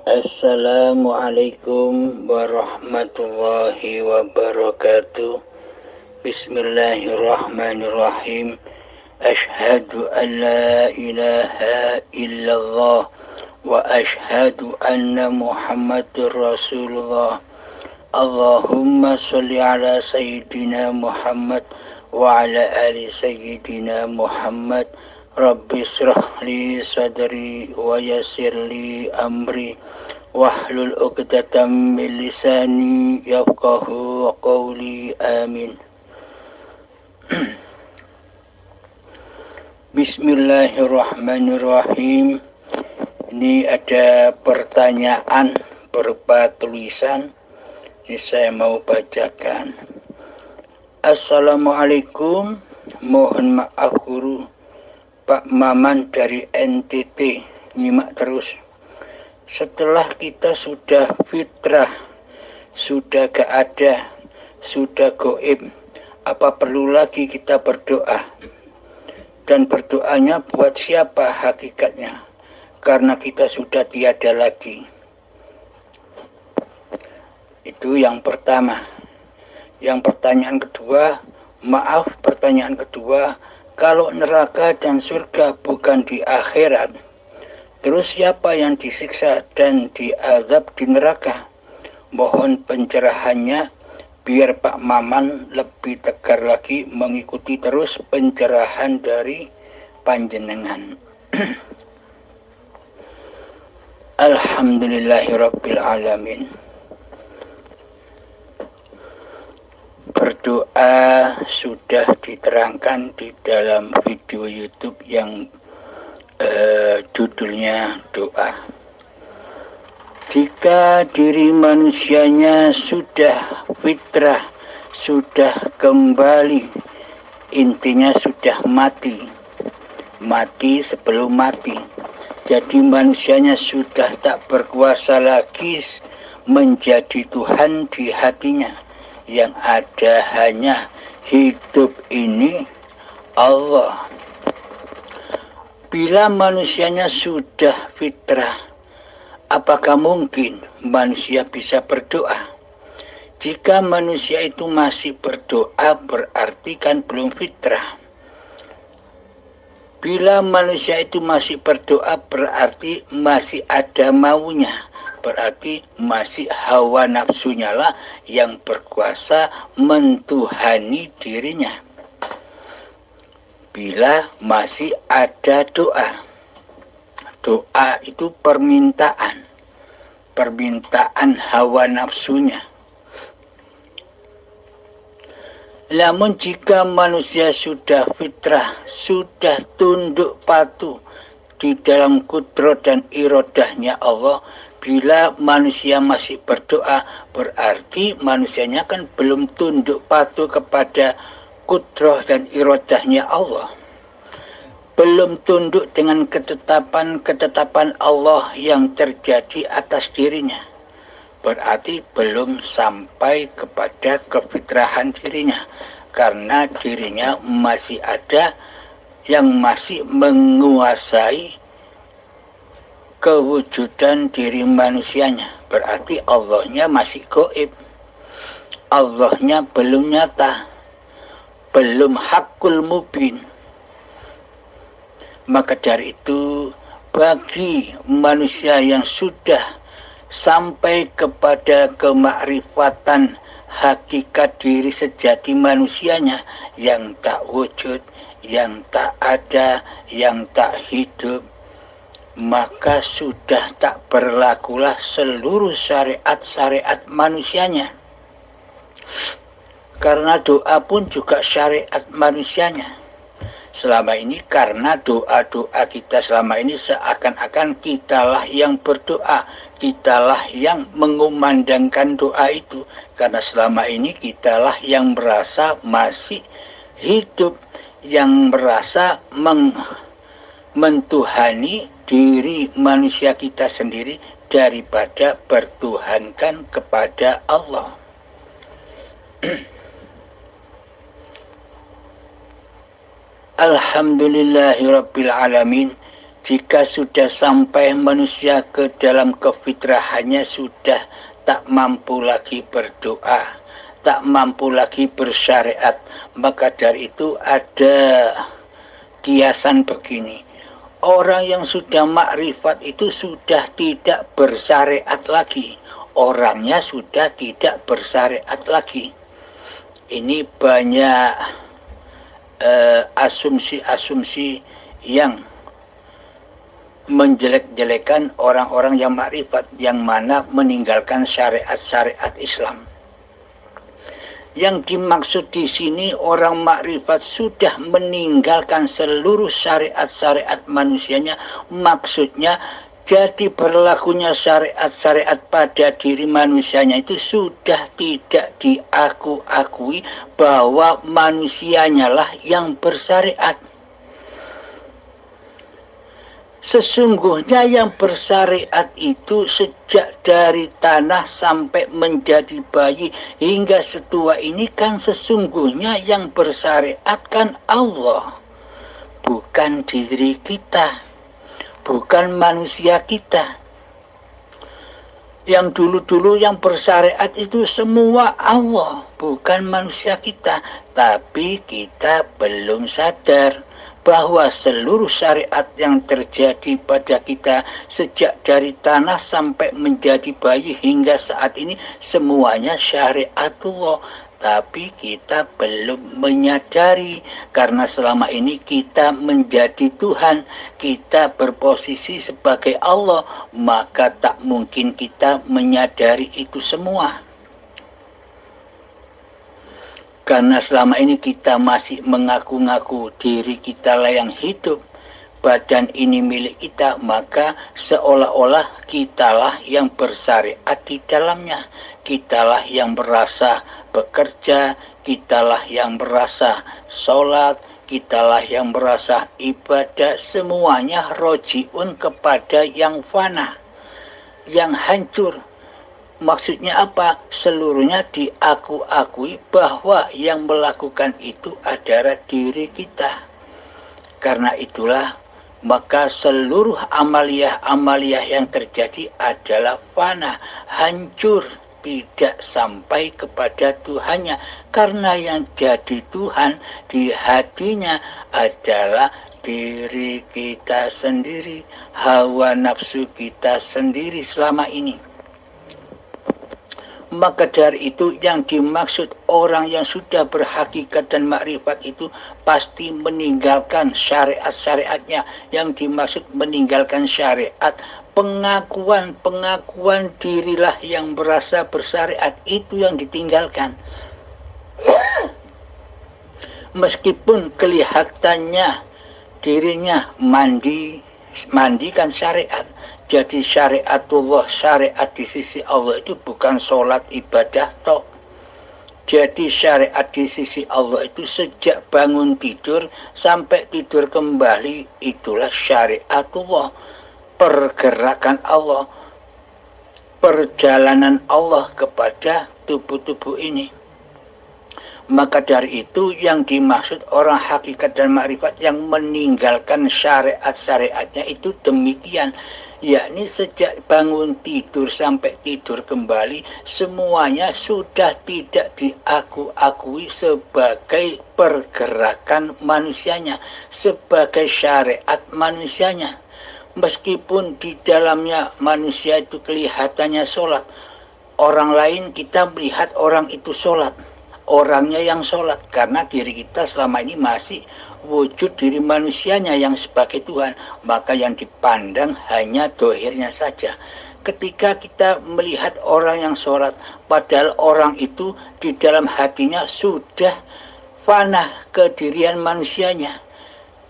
Assalamualaikum warahmatullahi wabarakatuh. Bismillahirrahmanirrahim. Ashhadu an la ilaha illallah wa ashhadu anna Muhammadur Rasulullah. Allahumma sholli ala sayyidina Muhammad wa ala ali sayyidina Muhammad. Rabbi shrah li sadri wa yassir li amri wahlul 'uqdatam min lisani yafqahu qawli. Amin. Bismillahirrahmanirrahim. Ini ada pertanyaan berupa tulisan. Ini saya mau bacakan. Assalamualaikum, mohon maaf guru, Pak Maman dari NTT, nyimak terus. Setelah kita sudah fitrah, sudah gak ada, sudah goib, apa perlu lagi kita berdoa? Dan berdoanya buat siapa hakikatnya? Karena kita sudah tiada lagi. Itu yang pertama. Yang pertanyaan kedua, kalau neraka dan surga bukan di akhirat, terus siapa yang disiksa dan diazab di neraka? Mohon pencerahannya biar Pak Maman lebih tegar lagi mengikuti terus pencerahan dari panjenengan. Alhamdulillahirabbil alamin. Berdoa sudah diterangkan di dalam video YouTube yang judulnya doa. Jika diri manusianya sudah fitrah, sudah kembali, intinya sudah mati sebelum mati. Jadi manusianya sudah tak berkuasa lagi menjadi Tuhan di hatinya. Yang ada hanya hidup ini Allah. Bila manusianya sudah fitrah, apakah mungkin manusia bisa berdoa? Jika manusia itu masih berdoa, berarti kan belum fitrah. Bila manusia itu masih berdoa, berarti masih ada maunya. Berarti masih hawa nafsunya lah yang berkuasa mentuhani dirinya. Bila masih ada doa. Doa itu permintaan hawa nafsunya. Namun jika manusia sudah fitrah, sudah tunduk patuh di dalam kudrat dan irodahnya Allah, bila manusia masih berdoa, berarti manusianya kan belum tunduk patuh kepada kudrah dan irodahnya Allah. Belum tunduk dengan ketetapan Allah yang terjadi atas dirinya. Berarti belum sampai kepada kefitrahan dirinya. Karena dirinya masih ada yang masih menguasai kewujudan diri manusianya. Berarti Allahnya masih gaib, Allahnya belum nyata, belum hakul mubin. Maka dari itu bagi manusia yang sudah sampai kepada kemakrifatan hakikat diri sejati manusianya yang tak wujud, yang tak ada, yang tak hidup, maka sudah tak berlakulah seluruh syariat-syariat manusianya. Karena doa pun juga syariat manusianya. Selama ini karena doa-doa kita selama ini seakan-akan kitalah yang berdoa, kitalah yang mengumandangkan doa itu. Karena selama ini kitalah yang merasa masih hidup, yang merasa mentuhani diri manusia kita sendiri daripada bertuhankan kepada Allah. Alhamdulillahirabbil alamin. Jika sudah sampai manusia ke dalam kefitrahannya, sudah tak mampu lagi berdoa, tak mampu lagi bersyariat. Maka dari itu ada kiasan begini. Orang yang sudah makrifat itu sudah tidak bersyariat lagi. Orangnya sudah tidak bersyariat lagi. Ini banyak asumsi-asumsi yang menjelek-jelekan orang-orang yang makrifat, yang mana meninggalkan syariat-syariat Islam. Yang dimaksud di sini orang makrifat sudah meninggalkan seluruh syariat-syariat manusianya. Maksudnya jadi berlakunya syariat-syariat pada diri manusianya itu sudah tidak diakui bahwa manusianya lah yang bersyariat. Sesungguhnya yang bersyariat itu sejak dari tanah sampai menjadi bayi hingga setua ini kan sesungguhnya yang bersyariat kan Allah. Bukan diri kita, bukan manusia kita. Yang dulu-dulu yang bersyariat itu semua Allah, bukan manusia kita. Tapi kita belum sadar bahwa seluruh syariat yang terjadi pada kita sejak dari tanah sampai menjadi bayi hingga saat ini semuanya syariatullah. Tapi kita belum menyadari karena selama ini kita menjadi Tuhan, kita berposisi sebagai Allah, maka tak mungkin kita menyadari itu semua. Karena selama ini kita masih mengaku-ngaku diri kita lah yang hidup, badan ini milik kita, maka seolah-olah kitalah yang bersyariat di dalamnya. Kitalah yang berasa bekerja, kitalah yang berasa sholat, kitalah yang berasa ibadah, semuanya rojiun kepada yang fana, yang hancur. Maksudnya apa? Seluruhnya diakui bahwa yang melakukan itu adalah diri kita. Karena itulah maka seluruh amaliyah-amaliyah yang terjadi adalah fana, hancur, tidak sampai kepada Tuhannya. Karena yang jadi Tuhan di hatinya adalah diri kita sendiri, hawa nafsu kita sendiri selama ini. Maka dari itu yang dimaksud orang yang sudah berhakikat dan makrifat itu pasti meninggalkan syariat-syariatnya. Yang dimaksud meninggalkan syariat, pengakuan dirilah yang berasa bersyariat, itu yang ditinggalkan. Meskipun kelihatannya dirinya mandikan syariat. Jadi syariatullah, syariat di sisi Allah itu bukan sholat ibadah toh. Jadi syariat di sisi Allah itu sejak bangun tidur sampai tidur kembali, itulah syariatullah. Pergerakan Allah, perjalanan Allah kepada tubuh-tubuh ini. Maka dari itu yang dimaksud orang hakikat dan makrifat yang meninggalkan syariat-syariatnya itu demikian. Yakni sejak bangun tidur sampai tidur kembali semuanya sudah tidak diakui sebagai pergerakan manusianya, sebagai syariat manusianya. Meskipun di dalamnya manusia itu kelihatannya sholat, orang lain kita melihat orang itu sholat, orangnya yang sholat, karena diri kita selama ini masih wujud diri manusianya yang sebagai Tuhan, maka yang dipandang hanya dohirnya saja. Ketika kita melihat orang yang sholat, padahal orang itu di dalam hatinya sudah fana kedirian manusianya,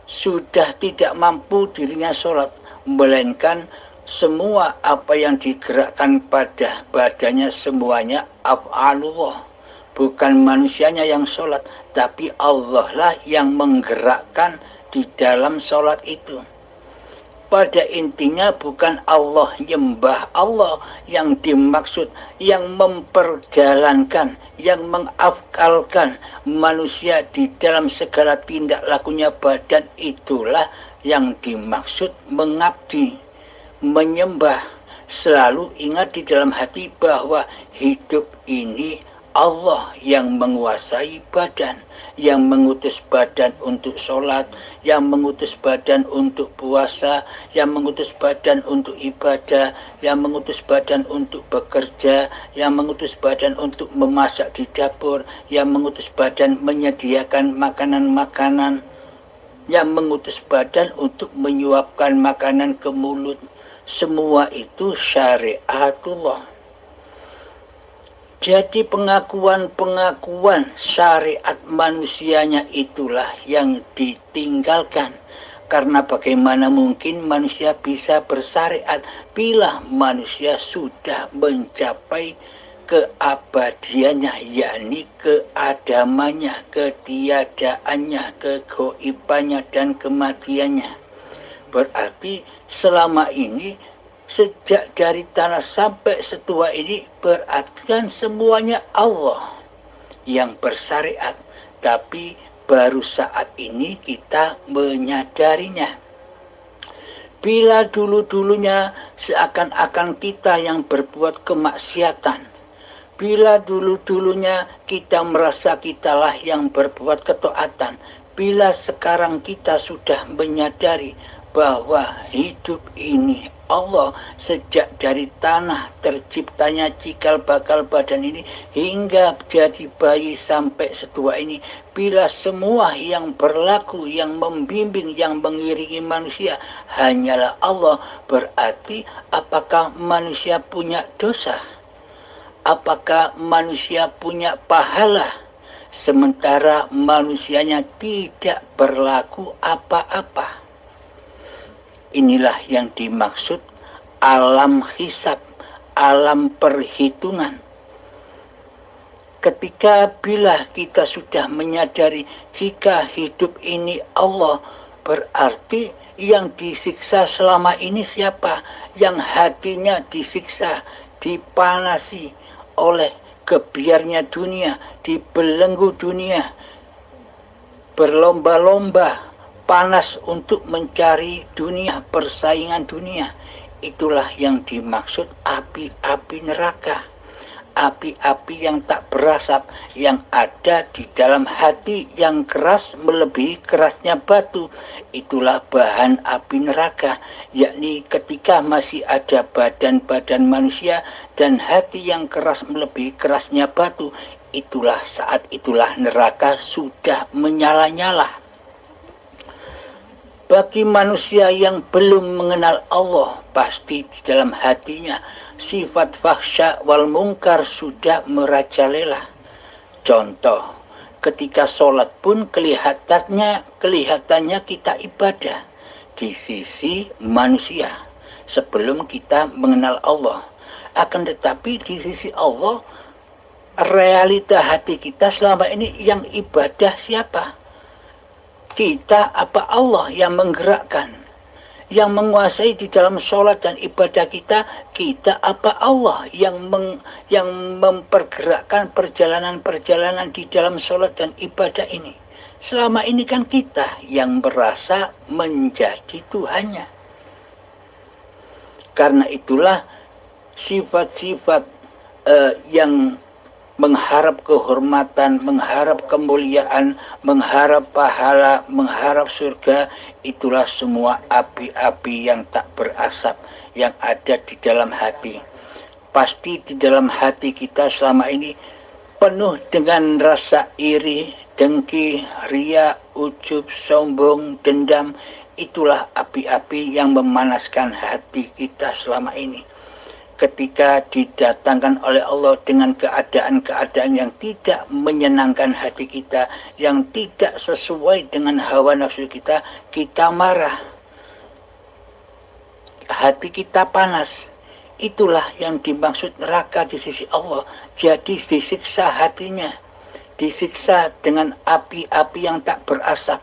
sudah tidak mampu dirinya sholat, melainkan semua apa yang digerakkan pada badannya semuanya af'alullah. Bukan manusianya yang sholat, tapi Allah lah yang menggerakkan di dalam sholat itu. Pada intinya bukan Allah nyembah Allah yang dimaksud, yang memperjalankan, yang mengafkalkan manusia di dalam segala tindak lakunya badan, itulah yang dimaksud mengabdi, menyembah, selalu ingat di dalam hati bahwa hidup ini Allah yang menguasai badan, yang mengutus badan untuk sholat, yang mengutus badan untuk puasa, yang mengutus badan untuk ibadah, yang mengutus badan untuk bekerja, yang mengutus badan untuk memasak di dapur, yang mengutus badan menyediakan makanan-makanan, yang mengutus badan untuk menyuapkan makanan ke mulut. Semua itu syariatullah. Jadi pengakuan-pengakuan syariat manusianya itulah yang ditinggalkan. Karena bagaimana mungkin manusia bisa bersyariat bila manusia sudah mencapai keabadiannya, yakni keadamannya, ketiadaannya, kegoibannya, dan kematiannya. Berarti selama ini sejak dari tanah sampai setua ini berarti kan semuanya Allah yang bersyariat. Tapi baru saat ini kita menyadarinya. Bila dulu-dulunya seakan-akan kita yang berbuat kemaksiatan, bila dulu-dulunya kita merasa kitalah yang berbuat ketaatan, bila sekarang kita sudah menyadari bahwa hidup ini Allah sejak dari tanah terciptanya cikal bakal badan ini hingga jadi bayi sampai setua ini, bila semua yang berlaku, yang membimbing, yang mengiringi manusia hanyalah Allah, berarti apakah manusia punya dosa? Apakah manusia punya pahala? Sementara manusianya tidak berlaku apa-apa. Inilah yang dimaksud alam hisab, alam perhitungan. Ketika bila kita sudah menyadari jika hidup ini Allah, berarti yang disiksa selama ini siapa? Yang hatinya disiksa, dipanasi oleh kebiarnya dunia, dibelenggu dunia, berlomba-lomba, panas untuk mencari dunia, persaingan dunia. Itulah yang dimaksud api-api neraka. Api-api yang tak berasap, yang ada di dalam hati, yang keras melebihi kerasnya batu. Itulah bahan api neraka, yakni ketika masih ada badan-badan manusia dan hati yang keras melebihi kerasnya batu, itulah saat itulah neraka sudah menyala-nyala. Bagi manusia yang belum mengenal Allah, pasti di dalam hatinya sifat fahsya wal mungkar sudah merajalela. Contoh, ketika sholat pun kelihatannya kita ibadah di sisi manusia sebelum kita mengenal Allah. Akan tetapi di sisi Allah, realita hati kita selama ini yang ibadah siapa? Kita apa Allah yang menggerakkan, yang menguasai di dalam sholat dan ibadah kita? Kita apa Allah yang mempergerakkan perjalanan-perjalanan di dalam sholat dan ibadah ini? Selama ini kan kita yang merasa menjadi Tuhannya. Karena itulah sifat-sifat yang mengharap kehormatan, mengharap kemuliaan, mengharap pahala, mengharap surga, itulah semua api-api yang tak berasap yang ada di dalam hati. Pasti di dalam hati kita selama ini penuh dengan rasa iri, dengki, ria, ujub, sombong, dendam. Itulah api-api yang memanaskan hati kita selama ini. Ketika didatangkan oleh Allah dengan keadaan-keadaan yang tidak menyenangkan hati kita, yang tidak sesuai dengan hawa nafsu kita, kita marah. Hati kita panas. Itulah yang dimaksud neraka di sisi Allah. Jadi disiksa hatinya, disiksa dengan api-api yang tak berasap.